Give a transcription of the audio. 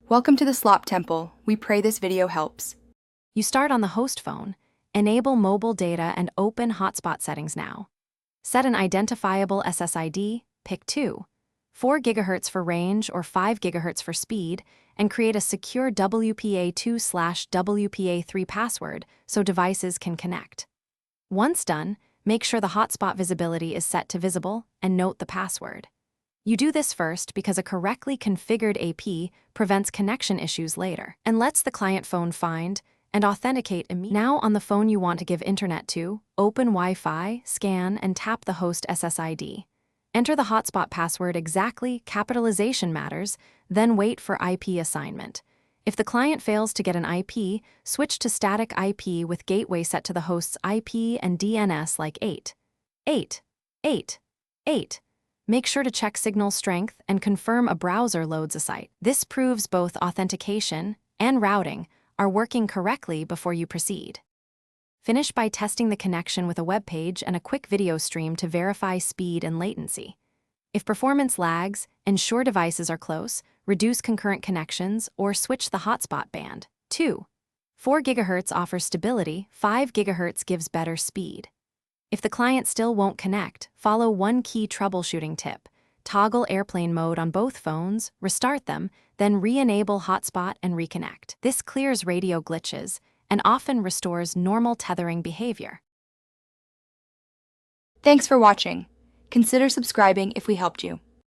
Welcome to the Slop Temple. We pray this video helps. You start on the host phone, enable mobile data and open hotspot settings now. Set an identifiable SSID, pick 2, 4 GHz for range or 5 GHz for speed, and create a secure WPA2/WPA3 password so devices can connect. Once done, make sure the hotspot visibility is set to visible and note the password. You do this first because a correctly configured AP prevents connection issues later and lets the client phone find and authenticate immediately. Now on the phone you want to give internet to, open Wi-Fi, scan, and tap the host SSID. Enter the hotspot password exactly, capitalization matters, then wait for IP assignment. If the client fails to get an IP, switch to static IP with gateway set to the host's IP and DNS like 8. Make sure to check signal strength and confirm a browser loads a site. This proves both authentication and routing are working correctly before you proceed. Finish by testing the connection with a web page and a quick video stream to verify speed and latency. If performance lags, ensure devices are close, reduce concurrent connections, or switch the hotspot band. 2. 4 GHz offers stability, 5 GHz gives better speed. If the client still won't connect, follow one key troubleshooting tip. Toggle airplane mode on both phones, restart them, then re-enable hotspot and reconnect. This clears radio glitches and often restores normal tethering behavior. Thanks for watching. Consider subscribing if we helped you.